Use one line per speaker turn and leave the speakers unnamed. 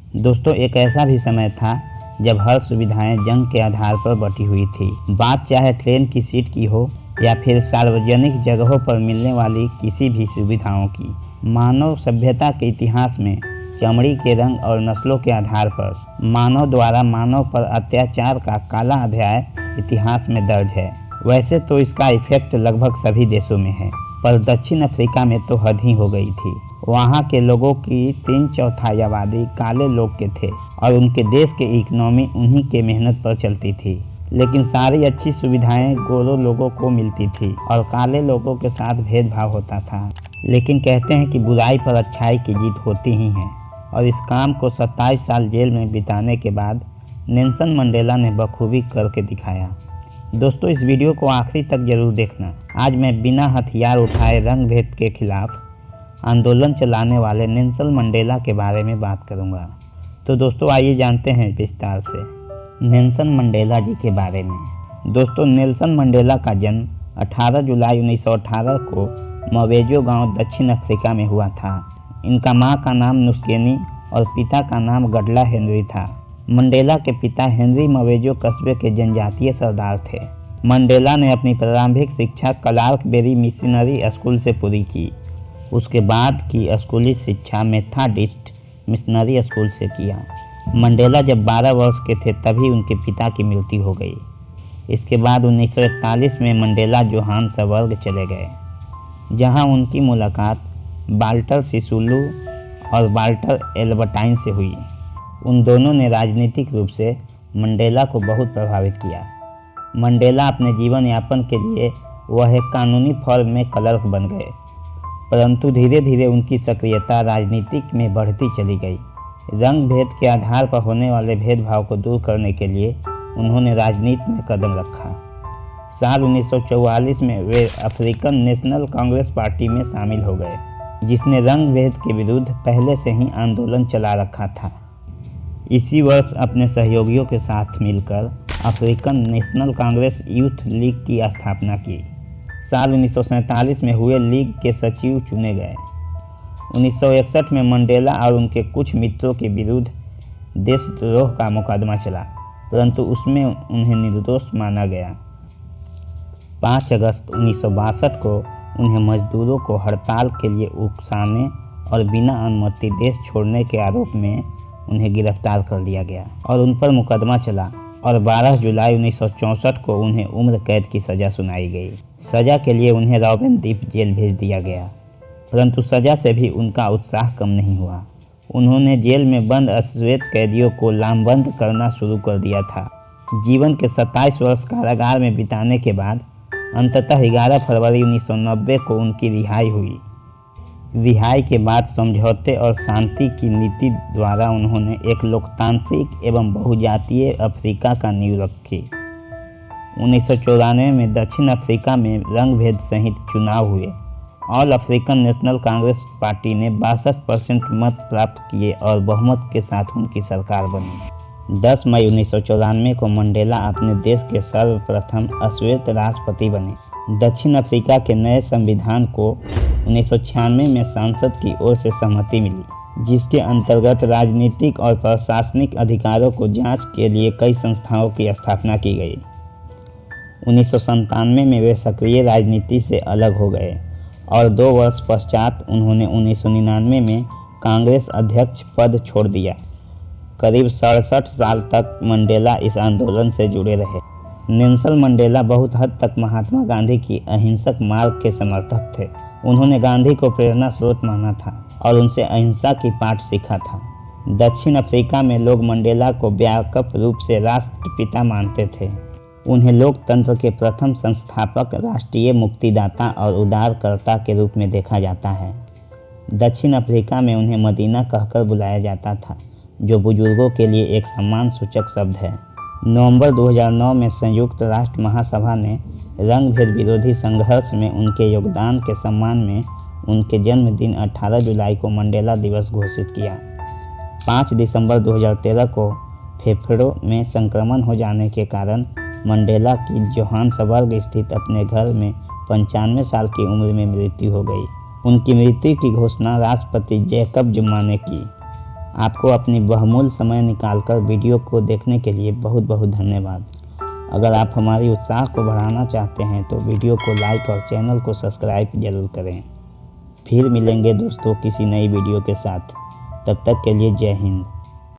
दोस्तों, एक ऐसा भी समय था जब हर सुविधाएं जंग के आधार पर बटी हुई थी। बात चाहे ट्रेन की सीट की हो या फिर सार्वजनिक जगहों पर मिलने वाली किसी भी सुविधाओं की। मानव सभ्यता के इतिहास में चमड़ी के रंग और नस्लों के आधार पर मानव द्वारा मानव पर अत्याचार का काला अध्याय इतिहास में दर्ज है। वैसे तो इसका इफेक्ट लगभग सभी देशों में है, पर दक्षिण अफ्रीका में तो हद ही हो गई थी। वहाँ के लोगों की 3/4 आबादी काले लोग के थे और उनके देश की इकोनॉमी उन्हीं के मेहनत पर चलती थी। लेकिन सारी अच्छी सुविधाएं गोरों लोगों को मिलती थी और काले लोगों के साथ भेदभाव होता था। लेकिन कहते हैं कि बुराई पर अच्छाई की जीत होती ही है, और इस काम को 27 साल जेल में बिताने के बाद नेल्सन मंडेला ने बखूबी करके दिखाया। दोस्तों, इस वीडियो को आखिरी तक जरूर देखना। आज मैं बिना हथियार उठाए रंग भेद के खिलाफ आंदोलन चलाने वाले नेल्सन मंडेला के बारे में बात करूंगा। तो दोस्तों, आइए जानते हैं विस्तार से नेल्सन मंडेला जी के बारे में। दोस्तों, नेल्सन मंडेला का जन्म 18 जुलाई 1918 को मवेजो गांव दक्षिण अफ्रीका में हुआ था। इनका मां का नाम नुस्केनी और पिता का नाम गडला हेनरी था। मंडेला के पिता हेनरी मवेजो कस्बे के जनजातीय सरदार थे। मंडेला ने अपनी प्रारंभिक शिक्षा क्लार्कबेरी मिशनरी स्कूल से पूरी की। उसके बाद की स्कूली शिक्षा मेथाडिस्ट मिशनरी स्कूल से किया। मंडेला जब 12 वर्ष के थे तभी उनके पिता की मृत्यु हो गई। इसके बाद 1941 में मंडेला जोहान्सबर्ग चले गए, जहां उनकी मुलाकात वाल्टर सिसुलू और वाल्टर एल्बर्टाइन से हुई। उन दोनों ने राजनीतिक रूप से मंडेला को बहुत प्रभावित किया। मंडेला अपने जीवन यापन के लिए वह एक कानूनी फर्म में क्लर्क बन गए, परंतु धीरे धीरे उनकी सक्रियता राजनीतिक में बढ़ती चली गई। रंग भेद के आधार पर होने वाले भेदभाव को दूर करने के लिए उन्होंने राजनीति में कदम रखा। साल 1944 में वे अफ्रीकन नेशनल कांग्रेस पार्टी में शामिल हो गए, जिसने रंग भेद के विरुद्ध पहले से ही आंदोलन चला रखा था। इसी वर्ष अपने सहयोगियों के साथ मिलकर African national Congress youth league की स्थापना की। साल 1947 में हुए लीग के सचिव चुने गए। 1961 में मंडेला और उनके कुछ मित्रों के विरुद्ध देशद्रोह का मुकदमा चला, परंतु उसमें उन्हें निर्दोष माना गया। 5 अगस्त 1962 को उन्हें मजदूरों को हड़ताल के लिए उकसाने और बिना अनुमति देश छोड़ने के आरोप में उन्हें गिरफ्तार कर लिया गया और उन पर मुकदमा चला और 12 जुलाई 1964 को उन्हें उम्र कैद की सज़ा सुनाई गई। सज़ा के लिए उन्हें रॉबिन द्वीप जेल भेज दिया गया, परंतु सज़ा से भी उनका उत्साह कम नहीं हुआ। उन्होंने जेल में बंद अश्वेत कैदियों को लामबंद करना शुरू कर दिया था। जीवन के 27 वर्ष कारागार में बिताने के बाद अंततः 11 फरवरी 1990 को उनकी रिहाई हुई। रिहाई के बाद समझौते और शांति की नीति द्वारा उन्होंने एक लोकतांत्रिक एवं बहुजातीय अफ्रीका का नींव रखी। 1994 में दक्षिण अफ्रीका में रंग भेद सहित चुनाव हुए। All African national Congress party ने 62% मत प्राप्त किए और बहुमत के साथ उनकी सरकार बनी। 10 मई 1994 को मंडेला अपने देश के सर्वप्रथम अश्वेत राष्ट्रपति बने। दक्षिण अफ्रीका के नए संविधान को 1996 में संसद की ओर से सहमति मिली, जिसके अंतर्गत राजनीतिक और प्रशासनिक अधिकारों को जांच के लिए कई संस्थाओं की स्थापना की गई। 1997 में वे सक्रिय राजनीति से अलग हो गए और 2 वर्ष पश्चात उन्होंने 1999 में कांग्रेस अध्यक्ष पद छोड़ दिया। करीब 67 साल तक मंडेला इस आंदोलन से जुड़े रहे। नेल्सन मंडेला बहुत हद तक महात्मा गांधी की अहिंसक मार्ग के समर्थक थे। उन्होंने गांधी को प्रेरणा स्रोत माना था और उनसे अहिंसा की पाठ सीखा था। दक्षिण अफ्रीका में लोग मंडेला को व्यापक रूप से राष्ट्रपिता मानते थे। उन्हें लोकतंत्र के प्रथम संस्थापक, राष्ट्रीय मुक्तिदाता और उदारकर्ता के रूप में देखा जाता है। दक्षिण अफ्रीका में उन्हें मदीना कहकर बुलाया जाता था, जो बुजुर्गों के लिए एक सम्मान सूचक शब्द है। नवंबर 2009 में संयुक्त राष्ट्र महासभा ने रंग भेद विरोधी संघर्ष में उनके योगदान के सम्मान में उनके जन्मदिन 18 जुलाई को मंडेला दिवस घोषित किया। 5 दिसंबर 2013 को फेफड़ों में संक्रमण हो जाने के कारण मंडेला की जोहान्सबर्ग स्थित अपने घर में 95 साल की उम्र में मृत्यु हो गई। उनकी मृत्यु की घोषणा राष्ट्रपति जैकब जुमा ने की। आपको अपनी बहुमूल्य समय निकालकर वीडियो को देखने के लिए बहुत बहुत धन्यवाद। अगर आप हमारी उत्साह को बढ़ाना चाहते हैं तो वीडियो को लाइक और चैनल को सब्सक्राइब जरूर करें। फिर मिलेंगे दोस्तों किसी नई वीडियो के साथ। तब तक के लिए जय हिंद।